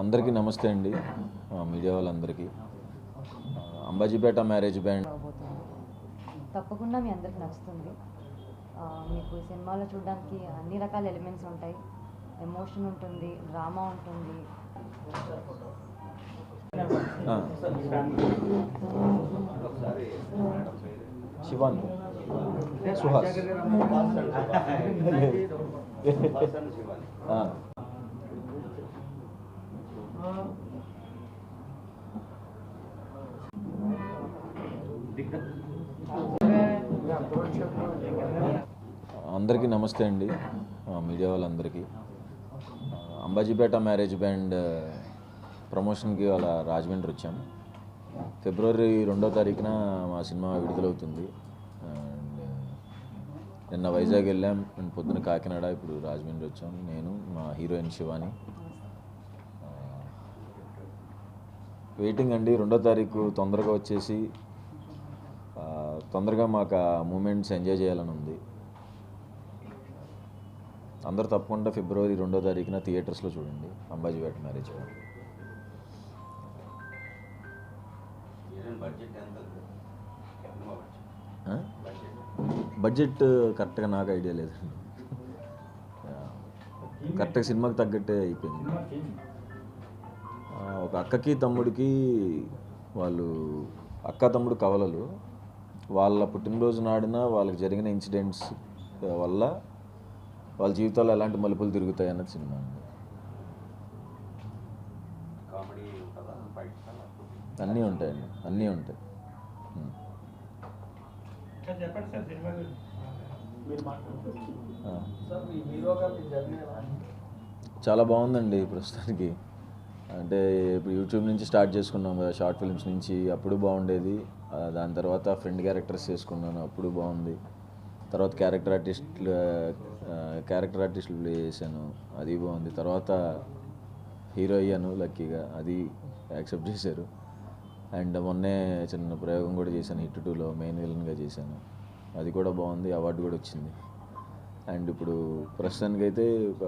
అందరికీ నమస్తే అండి, మీడియా వాళ్ళందరికీ. అంబాజీపేట మ్యారేజ్ బ్యాండ్ తప్పకుండా మీ అందరికి నచ్చుతుంది. మీకు ఈ సినిమాలో చూడడానికి అన్ని రకాల ఎలిమెంట్స్ ఉంటాయి. ఎమోషన్ ఉంటుంది, డ్రామా ఉంటుంది. శివాన్ సుహాస్ అందరికీ నమస్తే అండి, మీడియా వాళ్ళందరికీ. అంబాజీపేట మ్యారేజ్ బ్యాండ్ ప్రమోషన్కి వాళ్ళ రాజమండ్రి వచ్చాం. ఫిబ్రవరి 2వ తారీఖున మా సినిమా విడుదలవుతుంది. అండ్ నిన్న వైజాగ్ వెళ్ళాం, అండ్ పొద్దున కాకినాడ, ఇప్పుడు రాజమండ్రి వచ్చాం. నేను, మా హీరోయిన్ శివాని. వెయిటింగ్ అండి, 2వ తారీఖు తొందరగా వచ్చేసి తొందరగా మాకు ఆ మూమెంట్స్ ఎంజాయ్ చేయాలని ఉంది. అందరూ తప్పకుండా ఫిబ్రవరి 2వ తారీఖున థియేటర్స్లో చూడండి అంబాజీపేట మ్యారేజ్. బడ్జెట్ కరెక్ట్గా నాకు ఐడియా లేదండి. కరెక్ట్గా సినిమాకి తగ్గట్టే అయిపోయింది. ఒక అక్కకి తమ్ముడికి, వాళ్ళు అక్క తమ్ముడు కవలలు, వాళ్ళ పుట్టినరోజు నాడిన వాళ్ళకి జరిగిన ఇన్సిడెంట్స్ వల్ల వాళ్ళ జీవితాల్లో ఎలాంటి మలుపులు తిరుగుతాయి అన్నది సినిమా అండి. అన్నీ ఉంటాయండి, అన్నీ ఉంటాయి. చాలా బాగుందండి ప్రస్తుతానికి. అంటే ఇప్పుడు యూట్యూబ్ నుంచి స్టార్ట్ చేసుకున్నాం కదా, షార్ట్ ఫిల్మ్స్ నుంచి. అప్పుడు బాగుండేది. దాని తర్వాత ఫ్రెండ్ క్యారెక్టర్స్ చేసుకున్నాను, అప్పుడు బాగుంది. తర్వాత క్యారెక్టర్ ఆర్టిస్టులు ప్లే చేశాను, అది బాగుంది. తర్వాత హీరో అయ్యాను లక్కీగా, అది యాక్సెప్ట్ చేశారు. అండ్ మొన్నే చిన్న ప్రయోగం కూడా చేశాను, హిట్ 2లో మెయిన్ విలన్గా చేశాను, అది కూడా బాగుంది, అవార్డు కూడా వచ్చింది. అండ్ ఇప్పుడు ప్రస్తుతానికైతే ఒక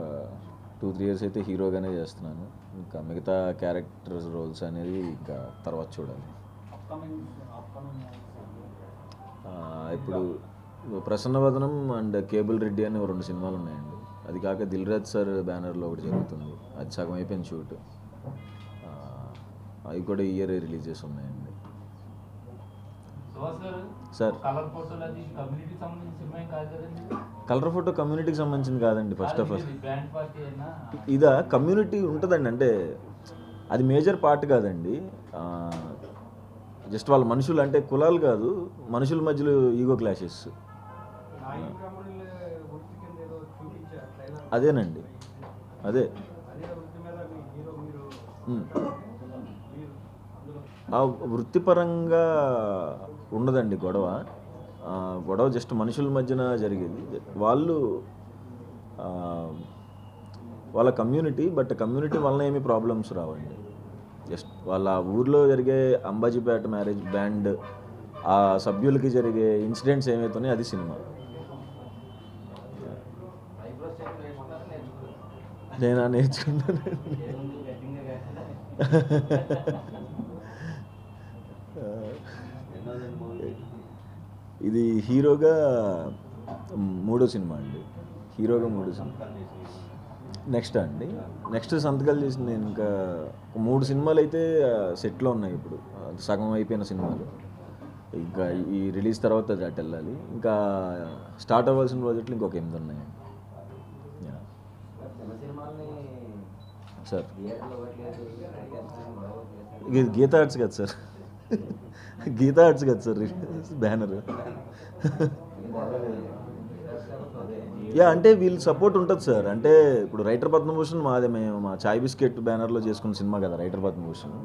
2-3 ఇయర్స్ అయితే హీరోగానే చేస్తున్నాను. ఇంకా మిగతా క్యారెక్టర్స్ రోల్స్ అనేది ఇంకా తర్వాత చూడాలి. ఇప్పుడు ప్రసన్నవదనం అండ్ కేబుల్ రెడ్డి అని 2 సినిమాలు ఉన్నాయండి. అది కాక దిల్ రాజు సార్ బ్యానర్లో ఒకటి జరుగుతుంది, అది సగం అయిపోయింది షూట్. అవి కూడా ఈ ఇయర్ రిలీజెస్ ఉన్నాయండి. సార్ కలర్ ఫోటో కమ్యూనిటీకి సంబంధించింది కాదండి. ఫస్ట్ ఆఫ్ ఆల్ ఇదా కమ్యూనిటీ ఉంటుందండి, అంటే అది మేజర్ పార్ట్ కాదండి. జస్ట్ వాళ్ళ మనుషులు, అంటే కులాలు కాదు, మనుషుల మధ్యలో ఈగో క్లాషెస్. అదేనండి, అదే. ఆ వృత్తిపరంగా ఉండదండి గొడవ. గొడవ జస్ట్ మనుషుల మధ్యన జరిగేది. వాళ్ళు వాళ్ళ కమ్యూనిటీ, బట్ కమ్యూనిటీ వలన ఏమీ ప్రాబ్లమ్స్ రావండి. జస్ట్ వాళ్ళ ఊర్లో జరిగే అంబాజీపేట మ్యారేజ్ బ్యాండ్ ఆ సభ్యులకి జరిగే ఇన్సిడెంట్స్ ఏమవుతున్నాయి, అది సినిమా. నేనా నేర్చుకున్నాను. ఇది హీరోగా 3వ సినిమా అండి. హీరోగా 3వ సినిమా. నెక్స్ట్ సంతకాలు చేసిన నేను ఇంకా 3 సినిమాలు అయితే సెట్లో ఉన్నాయి. ఇప్పుడు సగం అయిపోయిన సినిమాలు, ఇంకా ఈ రిలీజ్ తర్వాత అటు వెళ్ళాలి. ఇంకా స్టార్ట్ అవ్వాల్సిన ప్రాజెక్టులు ఇంకొక 8 ఉన్నాయి సార్. ఇది గీతా ఆర్ట్స్ కదా సార్, గీతా ఆర్ట్స్ కదా సార్ బ్యానర్. అంటే వీళ్ళు సపోర్ట్ ఉంటుంది సార్. అంటే ఇప్పుడు రైటర్ పద్మభూషణ్ మాదే, మేము మా చాయ్ బిస్కెట్ బ్యానర్లో చేసుకున్న సినిమా కదా రైటర్ పద్మభూషణ్.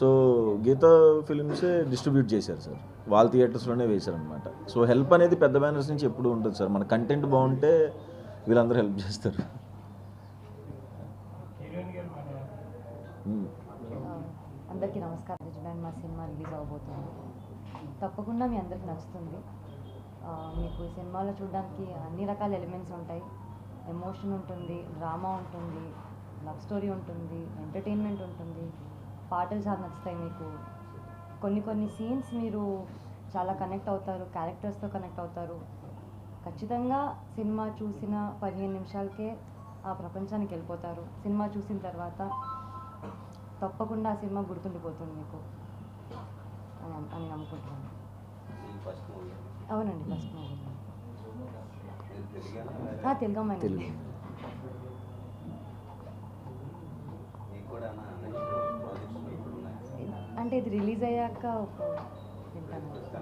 సో గీతా ఫిలిమ్సే డిస్ట్రిబ్యూట్ చేశారు సార్, వాళ్ళ థియేటర్స్లోనే వేశారనమాట. సో హెల్ప్ అనేది పెద్ద బ్యానర్స్ నుంచి ఎప్పుడు ఉంటుంది సార్. మన కంటెంట్ బాగుంటే వీళ్ళందరూ హెల్ప్ చేస్తారు. అందరికీ నమస్కారం. చూడండి, మా సినిమా రిలీజ్ అవబోతుంది. తప్పకుండా మీ అందరికి నచ్చుతుంది. మీకు ఈ సినిమాలో చూడడానికి అన్ని రకాల ఎలిమెంట్స్ ఉంటాయి. ఎమోషన్ ఉంటుంది, డ్రామా ఉంటుంది. లవ్ స్టోరీ ఉంటుంది, ఎంటర్టైన్మెంట్ ఉంటుంది, పాటలు చాలా నచ్చుతాయి మీకు. కొన్ని సీన్స్ మీరు చాలా కనెక్ట్ అవుతారు, క్యారెక్టర్స్తో కనెక్ట్ అవుతారు. ఖచ్చితంగా సినిమా చూసిన 15 నిమిషాలకే ఆ ప్రపంచానికి వెళ్ళిపోతారు. సినిమా చూసిన తర్వాత తప్పకుండా ఆ సినిమా గుర్తుండిపోతుంది మీకు అని నమ్ముకుంటున్నాను. అవునండి, ఫస్ట్ మూవీ. తెలుగు అమ్మాయినండి. అంటే ఇది రిలీజ్ అయ్యాక ఒక వింటాను. నమస్తే.